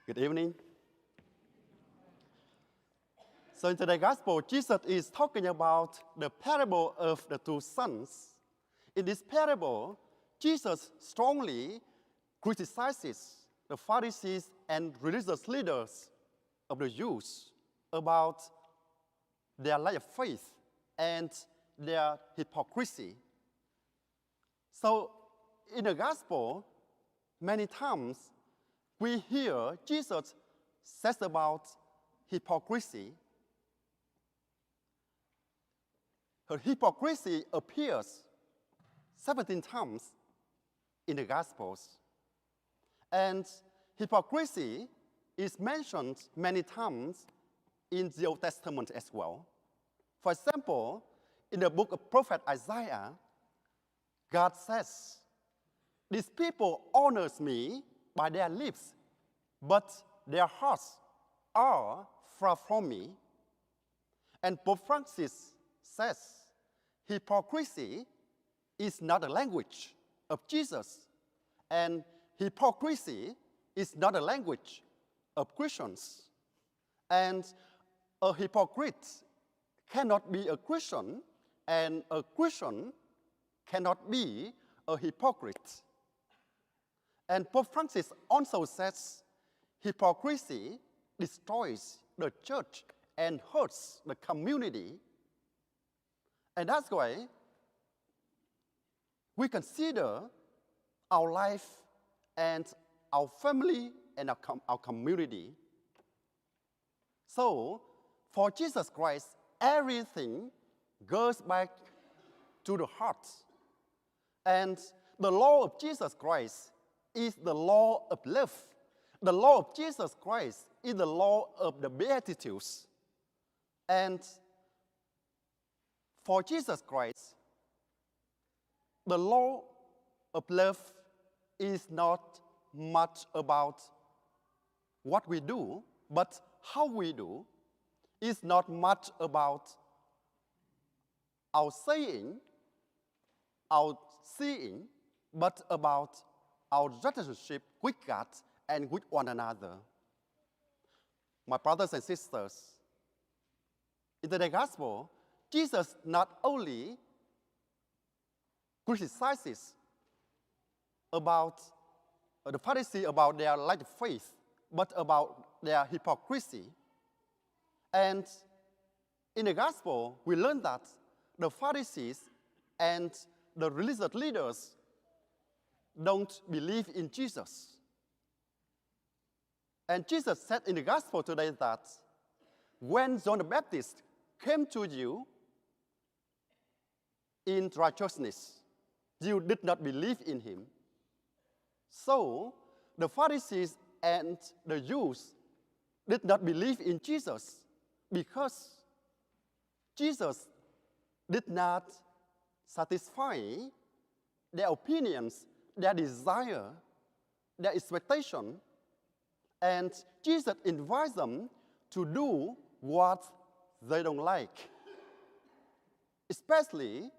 Good evening. So in today's gospel, Jesus is talking about the parable of the two sons. In this parable, Jesus strongly criticizes the Pharisees and religious leaders of the Jews about their lack of faith and their hypocrisy. So in the gospel, many times we hear Jesus says about hypocrisy. Her hypocrisy appears 17 times in the Gospels. And hypocrisy is mentioned many times in the Old Testament as well. For example, in the book of prophet Isaiah, God says, "These people honors me by their lips, but their hearts are far from me." And Pope Francis says, hypocrisy is not a language of Jesus, and hypocrisy is not a language of Christians. And a hypocrite cannot be a Christian, and a Christian cannot be a hypocrite. And Pope Francis also says hypocrisy destroys the church and hurts the community. And that's why we consider our life and our family and our community. So, for Jesus Christ, everything goes back to the heart. And the law of Jesus Christ is the law of love. The law of Jesus Christ is the law of the Beatitudes. And for Jesus Christ, the law of love is not much about what we do, but how we do. It's not much about our saying, our seeing, but about our relationship with God and with one another. My brothers and sisters, in the gospel, Jesus not only criticizes about the Pharisees about their lack of faith, but about their hypocrisy. And in the gospel, we learn that the Pharisees and the religious leaders don't believe in Jesus. And Jesus said in the gospel today that when John the Baptist came to you in righteousness, you did not believe in him. So the Pharisees and the Jews did not believe in Jesus because Jesus did not satisfy their opinions, their desire, their expectation. And Jesus invites them to do what they don't like. Especially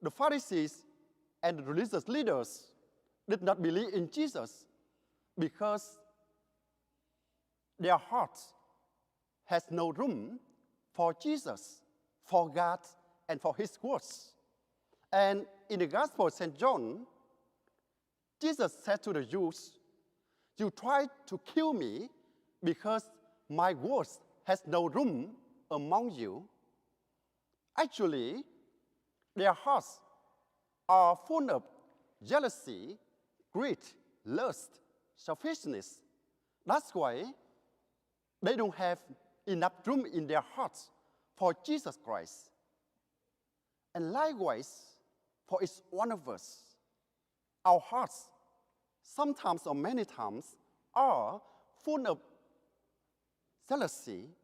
the Pharisees and the religious leaders did not believe in Jesus because their hearts has no room for Jesus, for God, and for his words. And in the Gospel of St. John, Jesus said to the Jews, "You try to kill me because my words has no room among you." Actually, their hearts are full of jealousy, greed, lust, selfishness. That's why they don't have enough room in their hearts for Jesus Christ. And likewise, for each one of us, our hearts, sometimes or many times, are full of jealousy,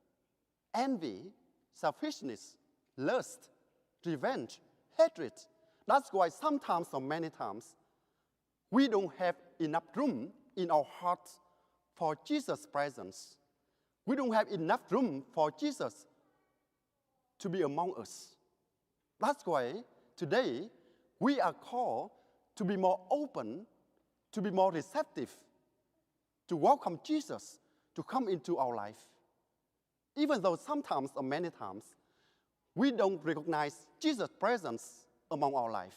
envy, selfishness, lust, revenge, hatred. That's why sometimes or many times, we don't have enough room in our hearts for Jesus' presence. We don't have enough room for Jesus to be among us. That's why today we are called to be more open, to be more receptive to welcome Jesus to come into our life. Even though sometimes or many times we don't recognize Jesus' presence among our life,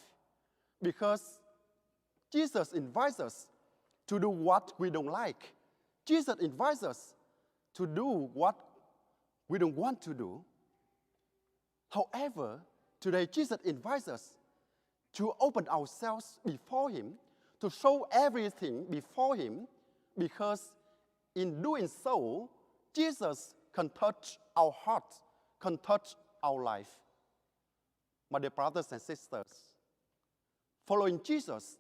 because Jesus invites us to do what we don't like. Jesus invites us to do what we don't want to do. However, today Jesus invites us to open ourselves before Him, to show everything before Him, because in doing so, Jesus can touch our heart, can touch our life. My dear brothers and sisters, following Jesus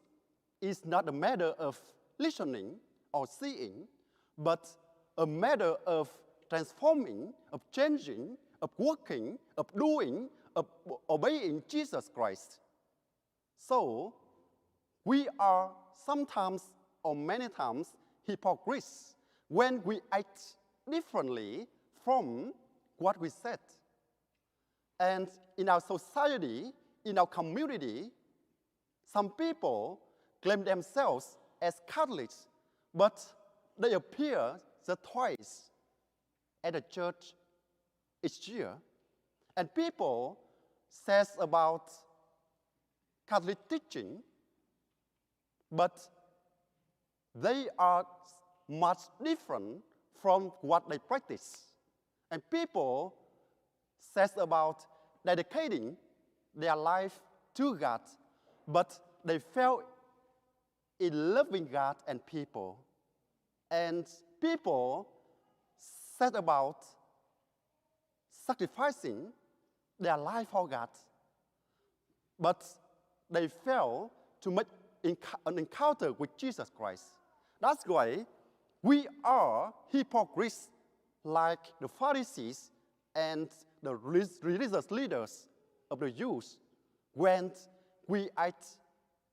is not a matter of listening or seeing, but a matter of transforming, of changing, of working, of doing, of obeying Jesus Christ. So, we are sometimes or many times hypocrites when we act differently from what we said. And in our society, in our community, some people claim themselves as Catholics, but they appear just twice at the church each year. And people says about Catholic teaching, but they are much different from what they practice. And people says about dedicating their life to God, but they fail in loving God and people. And people said about sacrificing their life for God, but they fail to make an encounter with Jesus Christ. That's why we are hypocrites like the Pharisees and the religious leaders of the Jews when we act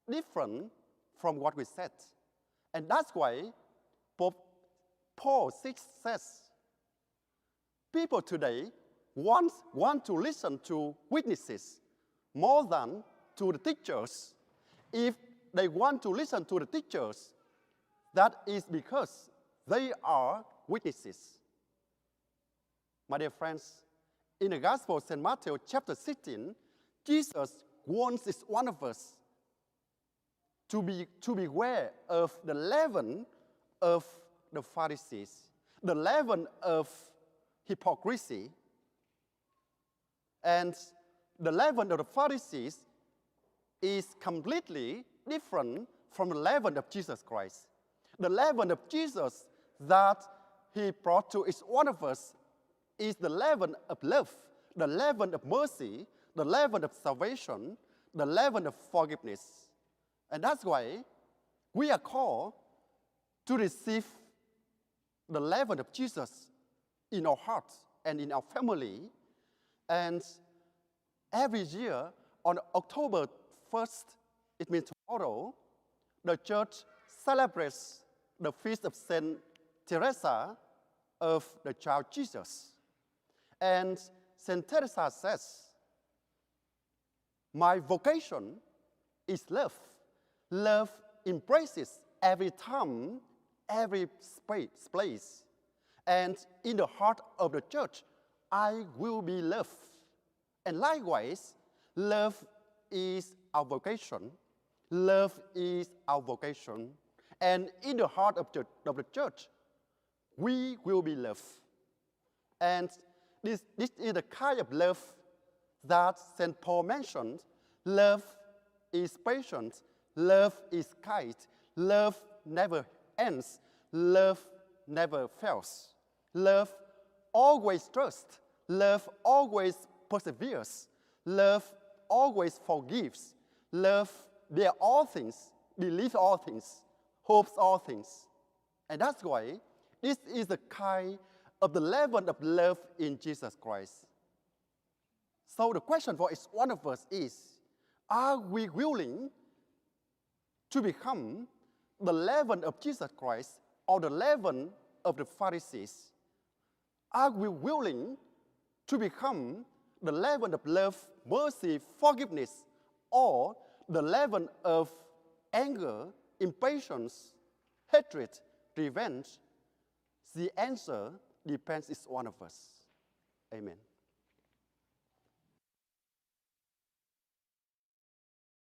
different from what we said. And that's why Pope Paul VI says, people today want to listen to witnesses more than to the teachers. If they want to listen to the teachers, that is because they are witnesses. My dear friends, in the Gospel of St. Matthew chapter 16, Jesus wants each one of us to beware of the leaven of the Pharisees, the leaven of hypocrisy. And the leaven of the Pharisees is completely different from the leaven of Jesus Christ. The leaven of Jesus that He brought to each one of us is the leaven of love, the leaven of mercy, the leaven of salvation, the leaven of forgiveness. And that's why we are called to receive the leaven of Jesus in our hearts and in our family. And every year on October 1st, it means tomorrow, the church celebrates the feast of Saint Teresa of the Child Jesus. And Saint Teresa says, my vocation is love. Love embraces every time, every place. And in the heart of the church, I will be loved. And likewise, love is our vocation. Love is our vocation. And in the heart of the church, we will be loved. And this is the kind of love that St. Paul mentioned. Love is patient. Love is kind. Love never ends. Love never fails. Love always trusts. Love always perseveres. Love always forgives. Love bears all things, believes all things, hopes all things. And that's why this is the kind of the leaven of love in Jesus Christ. So the question for each one of us is, are we willing to become the leaven of Jesus Christ or the leaven of the Pharisees? Are we willing to become the leaven of love, mercy, forgiveness, or the leaven of anger, impatience, hatred, prevent, the answer depends on each one of us. Amen.